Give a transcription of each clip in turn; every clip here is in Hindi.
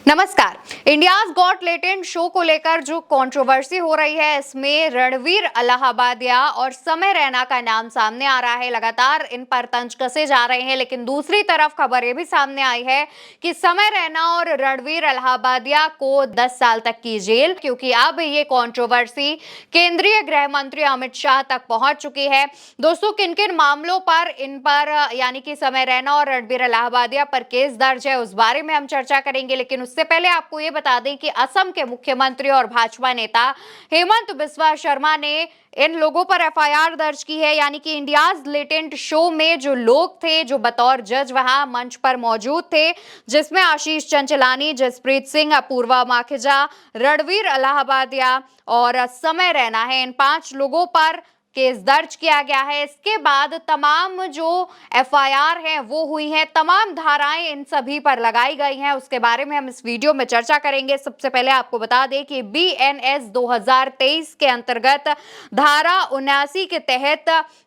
नमस्कार। इंडियाज गॉट टैलेंट शो को लेकर जो कंट्रोवर्सी हो रही है, इसमें रणवीर अलाहाबादिया और समय रैना का नाम सामने आ रहा है। लगातार इन पर तंज कसे जा रहे हैं, लेकिन दूसरी तरफ खबर ये भी सामने आई है कि समय रैना और रणवीर अलाहाबादिया को 10 साल तक की जेल, क्योंकि अब ये कंट्रोवर्सी केंद्रीय गृह मंत्री अमित शाह तक पहुंच चुकी है। दोस्तों, किन किन मामलों पर इन पर यानी कि समय रैना और रणवीर अलाहाबादिया पर केस दर्ज है, उस बारे में हम चर्चा करेंगे। लेकिन उससे पहले आपको ये बता दें कि असम के मुख्यमंत्री और भाजपा नेता हेमंत बिस्वा शर्मा ने इन लोगों पर एफआईआर दर्ज की है। यानी कि इंडियाज लेटेंट शो में जो लोग थे, जो बतौर जज वहां मंच पर मौजूद थे, जिसमें आशीष चंचलानी, जसप्रीत सिंह, अपूर्वा माखीजा, रणवीर अलाहाबादिया और समय रैना है, इन 5 लोगों पर केस दर्ज किया गया है। इसके बाद तमाम जो एफआईआर हैं वो हुई हैं, तमाम धाराएं इन सभी पर लगाई गई हैं। उसके बारे में हम इस वीडियो में चर्चा करेंगे। सबसे पहले आपको बता दें कि बीएनएस 2023 के अंतर्गत धारा 79 के तहत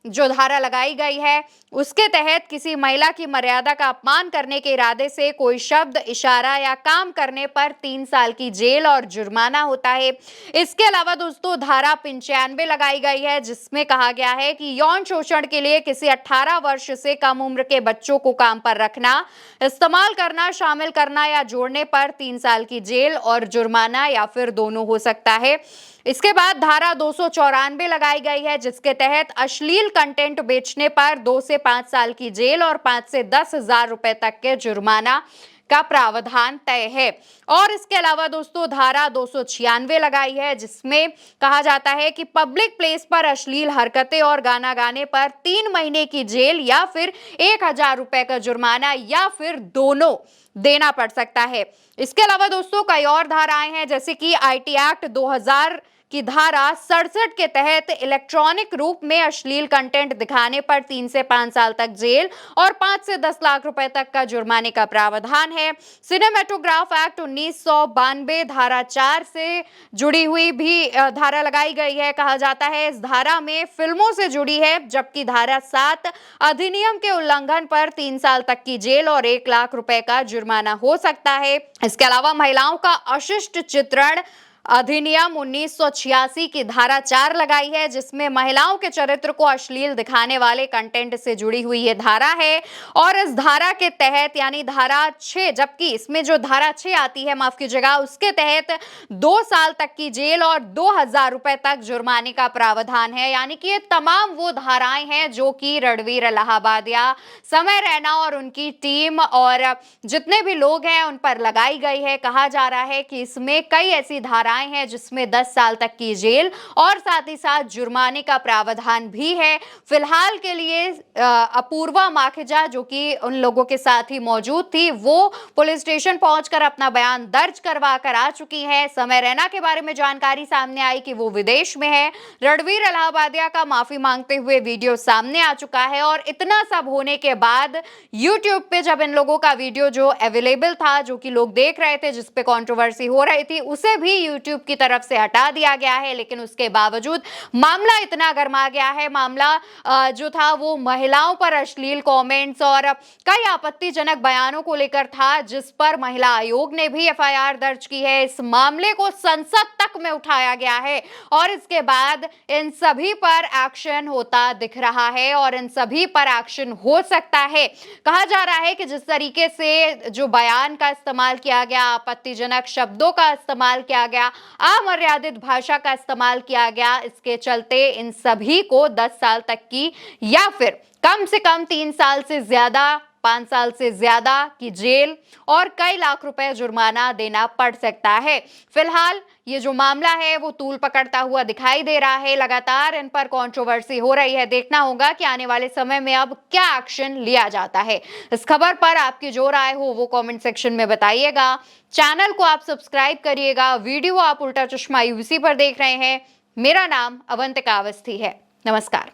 जो धारा लगाई गई है, उसके तहत किसी महिला की मर्यादा का अपमान करने के इरादे से कोई शब्द, इशारा या काम करने पर 3 साल की जेल और जुर्माना होता है। इसके अलावा दोस्तों, धारा 95 लगाई गई है, जिसमें कहा गया है कि यौन शोषण के लिए किसी 18 वर्ष से कम उम्र के बच्चों को काम पर रखना, इस्तेमाल करना, शामिल करना या जोड़ने पर 3 साल की जेल और जुर्माना या फिर दोनों हो सकता है। इसके बाद धारा 294 लगाई गई है, जिसके तहत अश्लील कंटेंट बेचने पर 2 से 5 साल की जेल और 5 से 10,000 रुपए तक के जुर्माना का प्रावधान तय है। और इसके अलावा दोस्तों, धारा 296 लगाई है, जिसमें कहा जाता है कि पब्लिक प्लेस पर अश्लील हरकतें और गाना गाने पर 3 महीने की जेल या फिर 1,000 रुपए का जुर्माना या फिर दोनों देना पड़ सकता है। इसके अलावा दोस्तों, कई और धाराएं हैं, जैसे कि आईटी एक्ट 2000 की धारा 67 के तहत इलेक्ट्रॉनिक रूप में अश्लील कंटेंट दिखाने पर 3 से 5 साल तक जेल और 5 से 10 लाख रुपए तक का जुर्माने का प्रावधान है। सिनेमेटोग्राफ एक्ट 1992 धारा 4 से जुड़ी हुई भी धारा लगाई गई है। कहा जाता है इस धारा में फिल्मों से जुड़ी है, जबकि धारा 7 अधिनियम के उल्लंघन पर 3 साल तक की जेल और 1 लाख रुपए का जुर्माना हो सकता है। इसके अलावा महिलाओं का अशिष्ट चित्रण अधिनियम 1986 की धारा 4 लगाई है, जिसमें महिलाओं के चरित्र को अश्लील दिखाने वाले कंटेंट से जुड़ी हुई ये धारा है। और इस धारा के तहत यानी धारा 6, जबकि इसमें जो धारा 6 आती है, माफ कीजिएगा, उसके तहत 2 साल तक की जेल और 2,000 रुपए तक जुर्माने का प्रावधान है। यानी कि ये तमाम वो धाराएं हैं जो कि रणवीर अलाहाबादिया, समय रैना और उनकी टीम और जितने भी लोग हैं उन पर लगाई गई है। कहा जा रहा है कि इसमें कई ऐसी धाराएं हैं जिसमें 10 साल तक की जेल और साथ ही साथ जुर्माने का प्रावधान भी है। फिलहाल के लिए अपूर्वा माखीजा, जो कि उन लोगों के साथ ही मौजूद थी, वो पुलिस स्टेशन पहुंचकर अपना बयान दर्ज करवा कर आ चुकी है। समय रैना के बारे में जानकारी सामने आई कि वो विदेश में है। रणवीर अलाहाबादिया का माफी मांगते हुए वीडियो सामने आ चुका है। और इतना सब होने के बाद यूट्यूब पे जब इन लोगों का वीडियो जो अवेलेबल था, जो कि लोग देख रहे थे, जिसपे कंट्रोवर्सी हो रही थी, उसे भी यूट्यूब की तरफ से हटा दिया गया है। लेकिन उसके बावजूद मामला इतना गर्मा गया है। मामला जो था वो महिलाओं पर अश्लील कमेंट्स और कई आपत्तिजनक बयानों को लेकर था, जिस पर महिला आयोग ने भी एफआईआर दर्ज की है। इस मामले को संसद तक में उठाया गया है और इसके बाद इन सभी पर एक्शन होता दिख रहा है और इन सभी पर एक्शन हो सकता है। कहा जा रहा है कि जिस तरीके से जो बयान का इस्तेमाल किया गया, आपत्तिजनक शब्दों का इस्तेमाल किया गया, अमर्यादित भाषा का इस्तेमाल किया गया, इसके चलते इन सभी को 10 साल तक की या फिर कम से कम 3 साल से ज्यादा, 5 साल से ज्यादा की जेल और कई लाख रुपए जुर्माना देना पड़ सकता है। फिलहाल ये जो मामला है वो तूल पकड़ता हुआ दिखाई दे रहा है। लगातार इन पर कंट्रोवर्सी हो रही है। देखना होगा कि आने वाले समय में अब क्या एक्शन लिया जाता है। इस खबर पर आपकी जो राय हो वो कमेंट सेक्शन में बताइएगा। चैनल को आप सब्सक्राइब करिएगा। वीडियो आप उल्टा चश्मा यूसी पर देख रहे हैं। मेरा नाम अवंतिका अवस्थी है। नमस्कार।